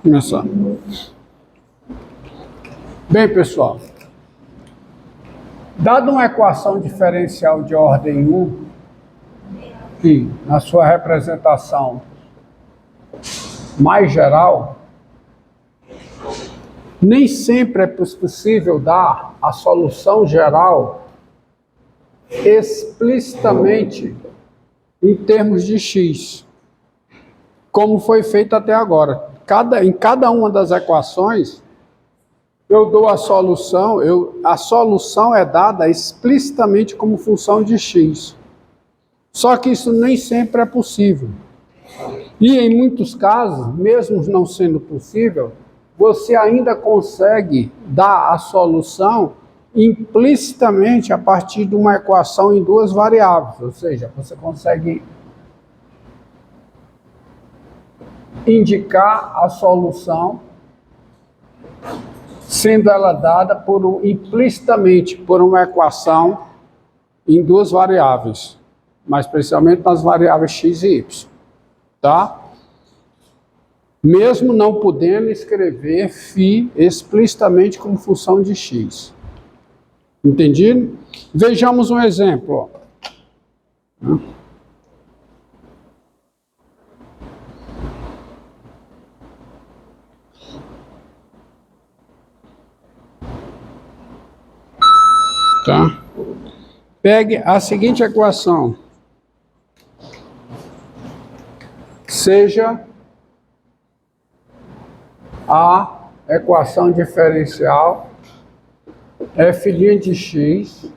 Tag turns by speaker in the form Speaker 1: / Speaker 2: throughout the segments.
Speaker 1: Começar. Bem, pessoal, dada uma equação diferencial de ordem 1, que na sua representação mais geral, nem sempre é possível dar a solução geral explicitamente em termos de x, como foi feito até agora. Em cada uma das equações, eu dou a solução, a solução é dada explicitamente como função de x. Só que isso nem sempre é possível. E em muitos casos, mesmo não sendo possível, você ainda consegue dar a solução implicitamente a partir de uma equação em duas variáveis. Ou seja, você consegue indicar a solução sendo ela dada implicitamente por uma equação em duas variáveis, mais precisamente nas variáveis x e y, tá? Mesmo não podendo escrever φ explicitamente como função de x. Entendido? Vejamos um exemplo. Tá? Pegue a seguinte equação. Seja a equação diferencial f' de x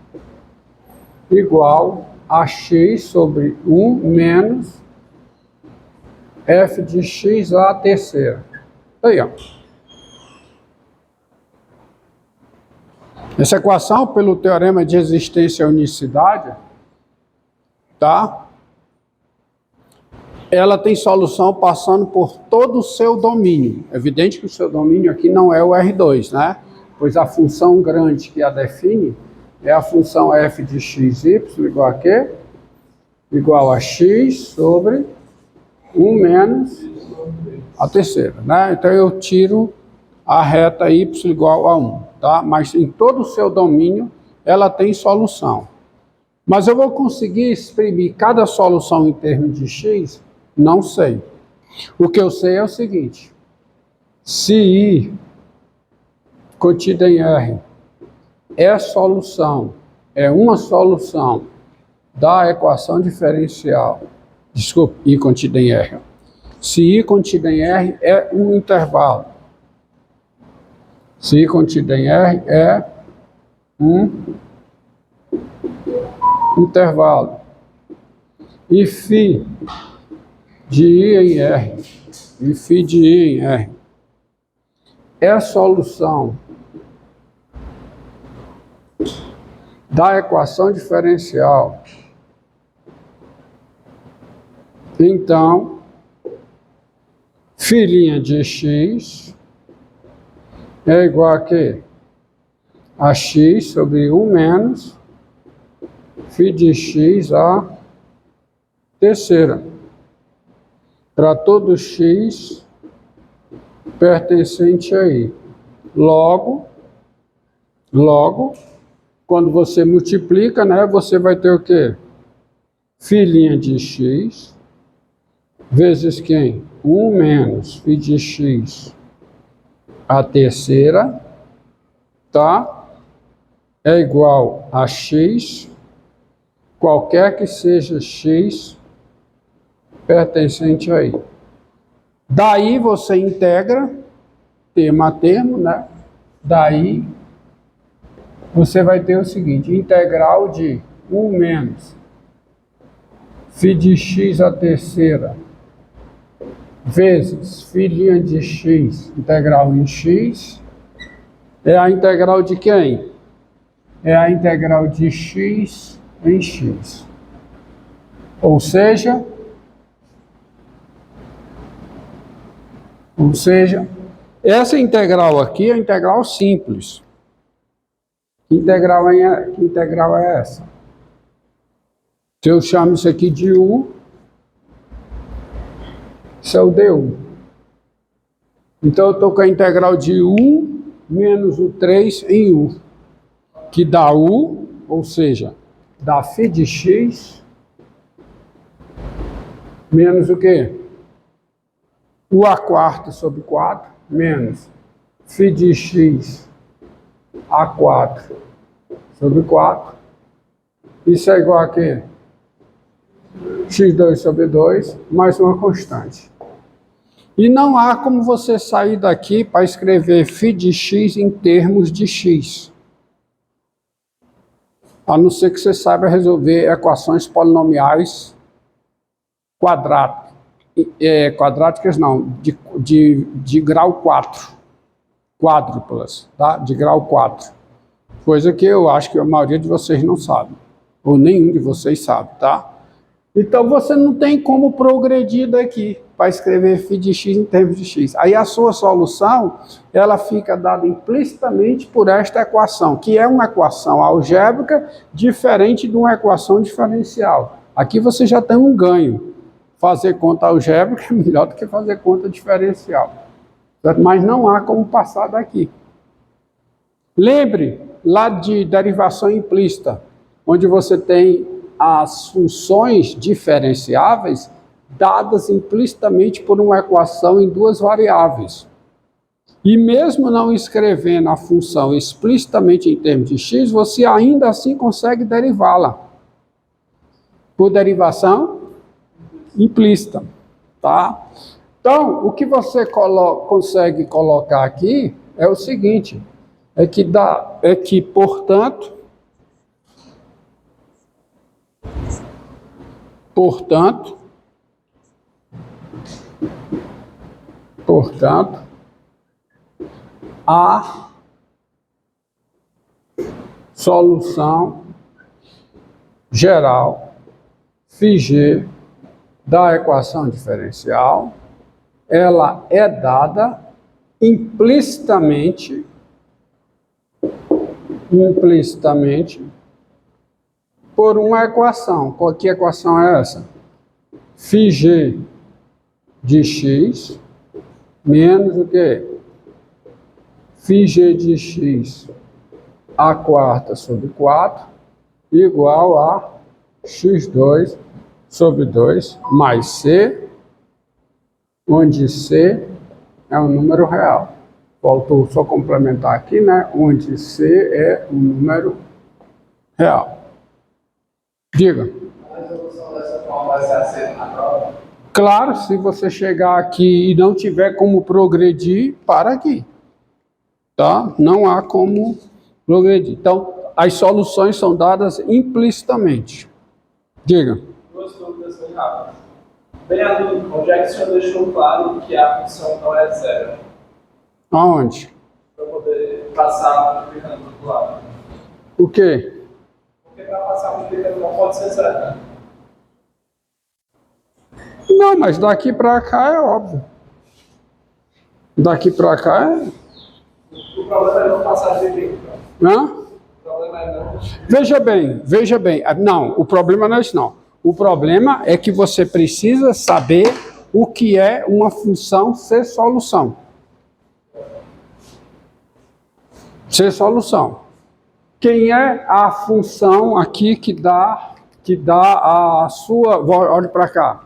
Speaker 1: igual a x sobre 1 menos f de x à terceira. Aí, ó. Essa equação, pelo teorema de existência e unicidade, tá? Ela tem solução passando por todo o seu domínio. É evidente que o seu domínio aqui não é o R2, né? Pois a função grande que a define é a função f de x, y igual a quê? Igual a x sobre 1 menos a terceira, né? Então eu tiro a reta y igual a 1, tá? Mas em todo o seu domínio ela tem solução. Mas eu vou conseguir exprimir cada solução em termos de x? Não sei. O que eu sei é o seguinte: se I contido em R é solução, é uma solução da equação diferencial, desculpe, I contido em R. Se I contido em R é um intervalo, se I contido em R é um intervalo, e φ de I em R, e φ de I em R é a solução da equação diferencial, então φ' de x é igual a quê? A x sobre 1 menos φ de x à terceira, para todo x pertencente a I. Logo, quando você multiplica, né, você vai ter o quê? Φ' de x vezes quem? 1 menos φ de x à terceira, tá? É igual a x, qualquer que seja x pertencente a I. Daí você integra, termo a termo, né? Daí você vai ter o seguinte: integral de 1 menos φ de x à terceira vezes φ' de x, integral em x, é a integral de quem? É a integral de x em x. Ou seja, essa integral aqui é a integral simples. Que integral é essa? Se eu chamo isso aqui de U, isso é o du. Então eu estou com a integral de u menos o 3 em u, que dá u, ou seja, dá φ de x menos o quê? U a quarta sobre 4 menos φ de x a 4 sobre 4. Isso é igual a quê? x2 sobre 2 mais uma constante. E não há como você sair daqui para escrever φ de x em termos de x. A não ser que você saiba resolver equações polinomiais quadráticas não, de grau 4. Quádruplas, tá? De grau 4. Coisa que eu acho que a maioria de vocês não sabe. Ou nenhum de vocês sabe, tá? Então você não tem como progredir daqui para escrever φ de x em termos de x. Aí a sua solução, ela fica dada implicitamente por esta equação, que é uma equação algébrica diferente de uma equação diferencial. Aqui você já tem um ganho. Fazer conta algébrica é melhor do que fazer conta diferencial. Mas não há como passar daqui. Lembre lá de derivação implícita, onde você tem as funções diferenciáveis dadas implicitamente por uma equação em duas variáveis. E mesmo não escrevendo a função explicitamente em termos de x, você ainda assim consegue derivá-la por derivação implícita, tá? Então, o que você consegue colocar aqui é o seguinte, portanto, a solução geral φg da equação diferencial, ela é dada implicitamente por uma equação. Qual que equação é essa? φg de x menos o quê? φg de x a quarta sobre 4 igual a x2 sobre 2 mais c, onde c é um número real. Faltou só complementar aqui, né? Onde c é um número real. Diga.
Speaker 2: A resolução dessa forma vai ser aceita na prova?
Speaker 1: Claro, se você chegar aqui e não tiver como progredir, para aqui. Tá? Não há como progredir. Então, as soluções são dadas implicitamente. Diga.
Speaker 2: Duas dúvidas bem rápidas. Bem adulto, onde é que o senhor deixou claro que a função não é zero?
Speaker 1: Aonde?
Speaker 2: Para poder passar multiplicando do outro lado.
Speaker 1: O quê?
Speaker 2: Porque para passar multiplicando não pode ser zero, né?
Speaker 1: Não, mas daqui para cá é óbvio. Daqui para cá é...
Speaker 2: O problema é não passar de 30.
Speaker 1: Hã?
Speaker 2: O problema é não...
Speaker 1: Veja bem. Não, o problema não é isso, não. O problema é que você precisa saber o que é uma função ser solução. Ser solução. Quem é a função aqui que dá a sua... Olhe para cá.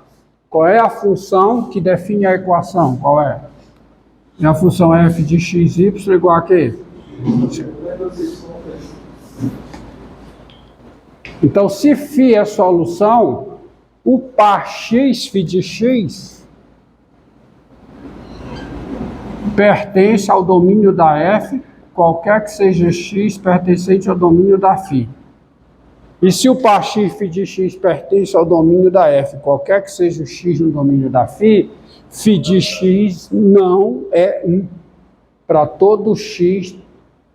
Speaker 1: Qual é a função que define a equação? Qual é? É a função f de x, y igual a quê? Então, se φ é solução, o par x, φ de x, pertence ao domínio da f, qualquer que seja x pertencente ao domínio da φ. E se o par x, φ de x, pertence ao domínio da f, qualquer que seja o x no domínio da φ, φ de x não é 1 para todo x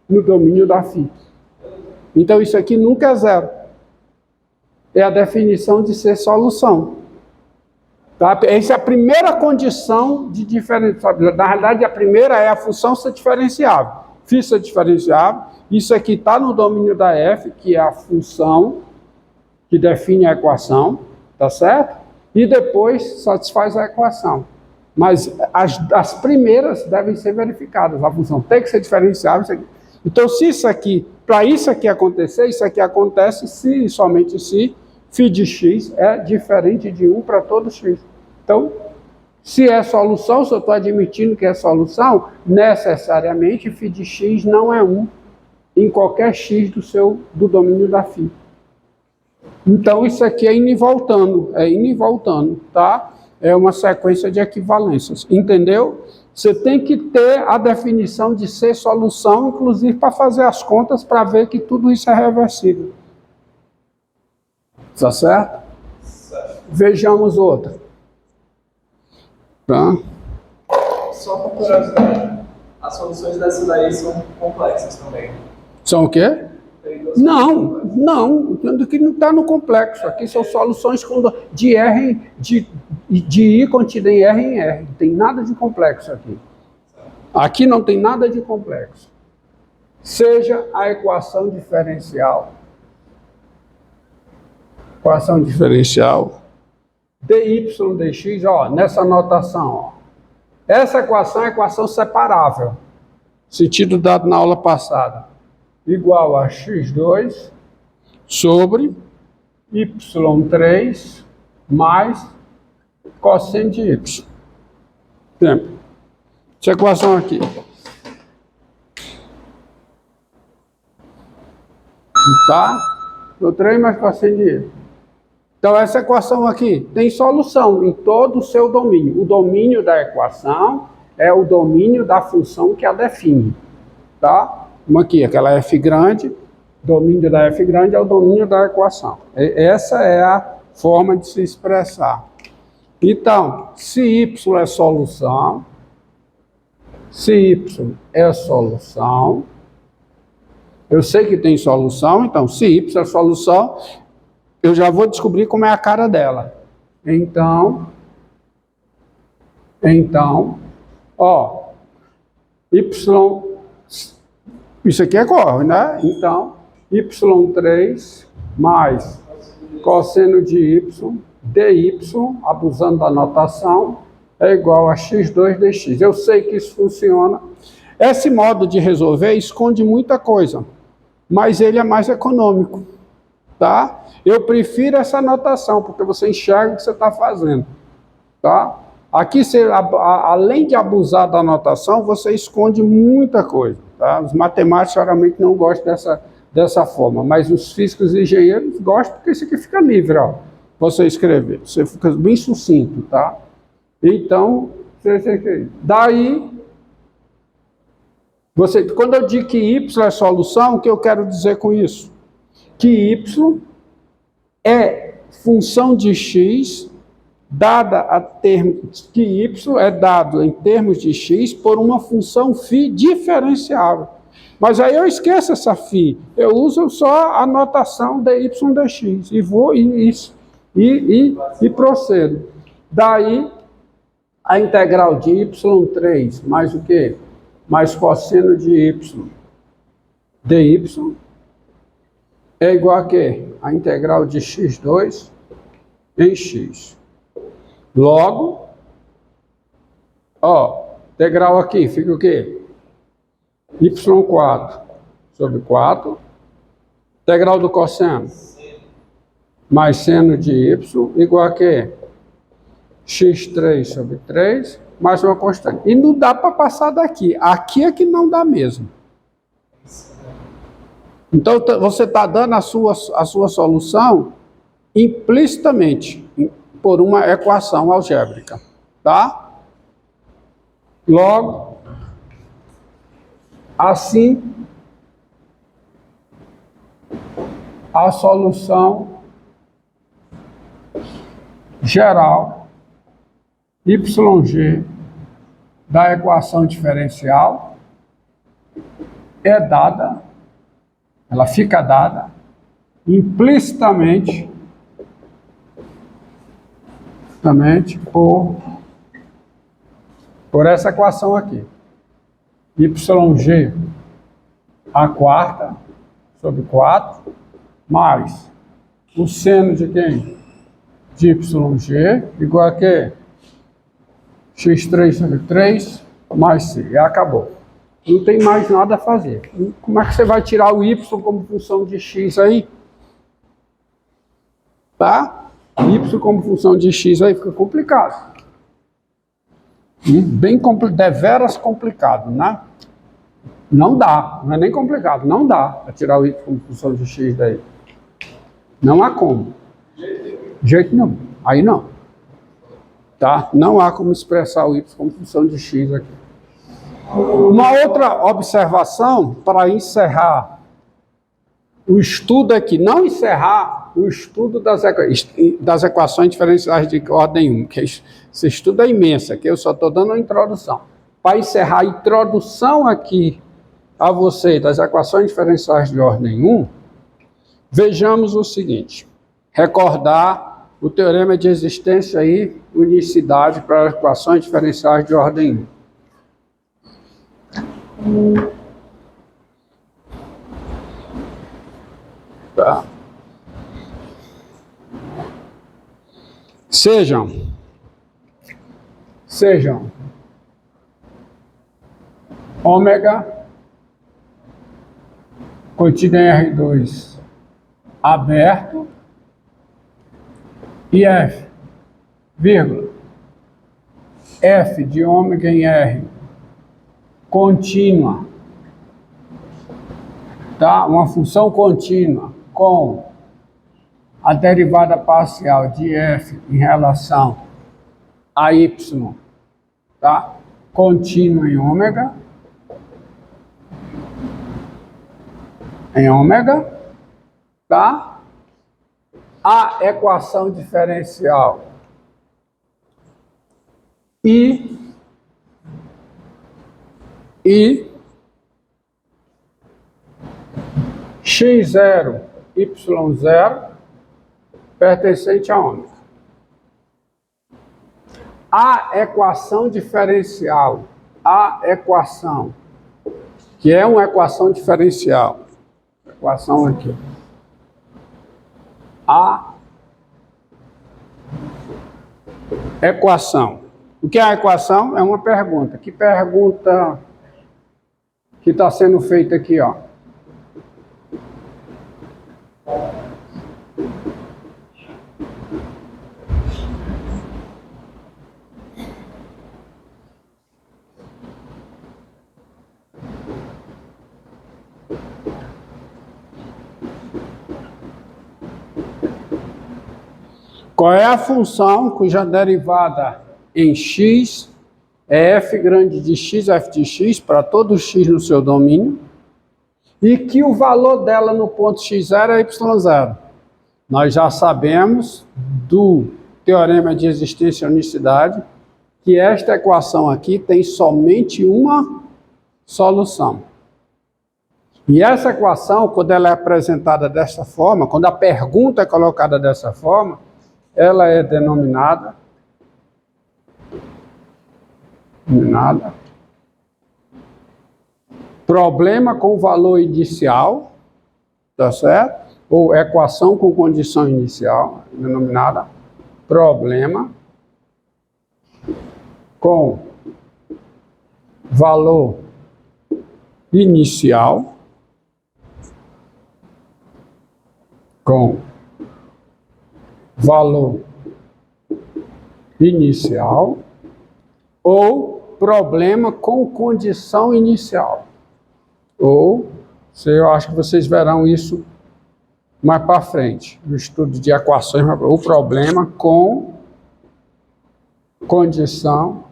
Speaker 1: no domínio da φ. Então, isso aqui nunca é zero. É a definição de ser solução. Tá? Essa é a primeira condição de diferenciável. Na realidade, a primeira é a função ser diferenciável. Φ ser diferenciável. Isso aqui está no domínio da f, que é a função que define a equação, tá certo? E depois satisfaz a equação. Mas as primeiras devem ser verificadas. A função tem que ser diferenciável. Isso aqui. Então, se isso aqui, para isso aqui acontecer, isso aqui acontece se e somente se φ de x é diferente de 1 para todo x. Então, se é solução, se eu estou admitindo que é solução, necessariamente φ de x não é 1 em qualquer x do domínio da φ. Então, isso aqui é indo e voltando, tá? É uma sequência de equivalências, entendeu? Você tem que ter a definição de ser solução, inclusive para fazer as contas, para ver que tudo isso é reversível. Tá certo? Vejamos outra. Tá?
Speaker 2: Só por curiosidade, as soluções dessa daí são complexas também.
Speaker 1: São o quê? Não, que não está no complexo. Aqui são soluções de R, de I contida em R. Não tem nada de complexo aqui. Aqui não tem nada de complexo. Seja a equação diferencial. Equação diferencial. dy dx, ó, nessa notação, ó. Essa equação é equação separável. Sentido dado na aula passada. Igual a x2 sobre y3 mais cosseno de y. Tempo. Essa equação aqui. Tá? O 3 mais cosseno de y. Então, essa equação aqui tem solução em todo o seu domínio. O domínio da equação é o domínio da função que a define. Tá? Uma aqui, aquela f grande, domínio da f grande é o domínio da equação. Essa é a forma de se expressar. Então, se y é solução, eu sei que tem solução, então, se y é solução, eu já vou descobrir como é a cara dela. Então, ó, y, isso aqui é corre, né? Então, y3 mais cosseno de y, dy, abusando da notação, é igual a x2 dx. Eu sei que isso funciona. Esse modo de resolver esconde muita coisa, mas ele é mais econômico, tá? Eu prefiro essa notação, porque você enxerga o que você está fazendo, tá? Aqui, além de abusar da notação, você esconde muita coisa, tá? Os matemáticos geralmente não gostam dessa forma, mas os físicos e engenheiros gostam, porque isso aqui fica livre, ó, você escrever. Você fica bem sucinto, tá? Então, daí, quando eu digo que y é solução, o que eu quero dizer com isso? Que y é função de x dada a termos, que y é dado em termos de x por uma função φ diferenciável. Mas aí eu esqueço essa φ, eu uso só a notação dy dx e vou e procedo. Daí a integral de y3 mais o quê? Mais cosseno de y dy é igual a quê? A integral de x2 em x. Logo, ó, integral aqui fica o quê? y4 sobre 4. Integral do cosseno mais seno de y igual a quê? x3 sobre 3 mais uma constante. E não dá para passar daqui. Aqui é que não dá mesmo. Então, você está dando a sua solução implicitamente por uma equação algébrica, tá? Logo, assim, a solução geral YG da equação diferencial é dada, ela fica dada implicitamente por essa equação aqui. YG a quarta sobre 4 mais o seno de quem? De YG igual a quê? x3 sobre 3 mais c. E acabou. Não tem mais nada a fazer. Como é que você vai tirar o y como função de x aí? Tá? Y como função de x aí fica complicado. Bem deveras complicado, né? Não dá, não é nem complicado, não dá para tirar o y como função de x daí. Não há como. De jeito nenhum. Aí não. Tá? Não há como expressar o y como função de x aqui. Uma outra observação para encerrar o estudo aqui, não encerrar o estudo das equações diferenciais de ordem 1, que esse estudo é imenso, aqui eu só estou dando uma introdução. Para encerrar a introdução aqui a você das equações diferenciais de ordem 1, vejamos o seguinte, recordar o teorema de existência e unicidade para equações diferenciais de ordem 1. Tá. Sejam ômega contido em R2 aberto e F, vírgula, F de ômega em R contínua, tá? Uma função contínua com a derivada parcial de f em relação a y, tá? Contínua em ômega, tá? A equação diferencial e x0, y0 pertencente a ômega. A equação diferencial, que é uma equação diferencial, equação aqui, a equação. O que é a equação? É uma pergunta. Que pergunta que está sendo feita aqui, ó? Qual é a função cuja derivada em x é f grande de x, f de x, para todo x no seu domínio, e que o valor dela no ponto x0 é y0. Nós já sabemos do teorema de existência e unicidade que esta equação aqui tem somente uma solução. E essa equação, quando ela é apresentada dessa forma, quando a pergunta é colocada dessa forma, ela é denominada problema com valor inicial, tá certo? Ou equação com condição inicial, denominada problema com valor inicial, ou problema com condição inicial. Ou, eu acho que vocês verão isso mais para frente, no estudo de equações, o problema com condição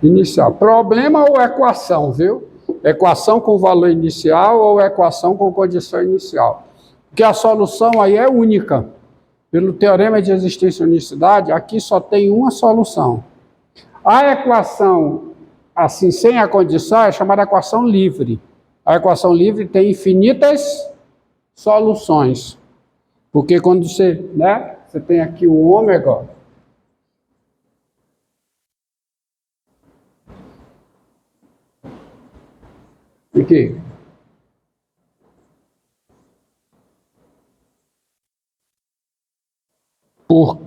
Speaker 1: inicial. Problema ou equação, viu? Equação com valor inicial ou equação com condição inicial. Porque a solução aí é única. Pelo teorema de existência e unicidade, aqui só tem uma solução. A equação, assim, sem a condição, é chamada equação livre. A equação livre tem infinitas soluções. Porque quando você tem aqui o ômega, aqui,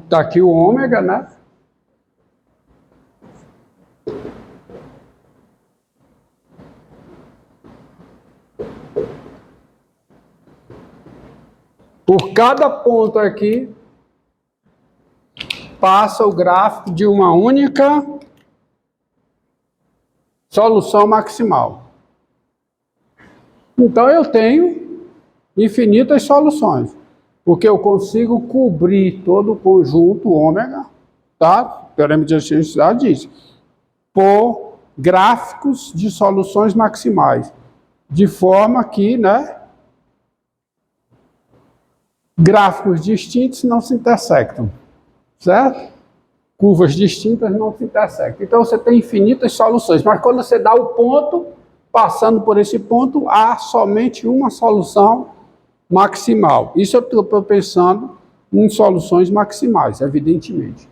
Speaker 1: tá aqui o ômega, né? Por cada ponto aqui, passa o gráfico de uma única solução maximal. Então eu tenho infinitas soluções, porque eu consigo cobrir todo o conjunto ômega, tá? O teorema de adjacenteidade diz, por gráficos de soluções maximais, de forma que, né, gráficos distintos não se intersectam, certo? Curvas distintas não se intersectam. Então você tem infinitas soluções, mas quando você dá o ponto, passando por esse ponto, há somente uma solução maximal. Isso eu estou pensando em soluções maximais, evidentemente.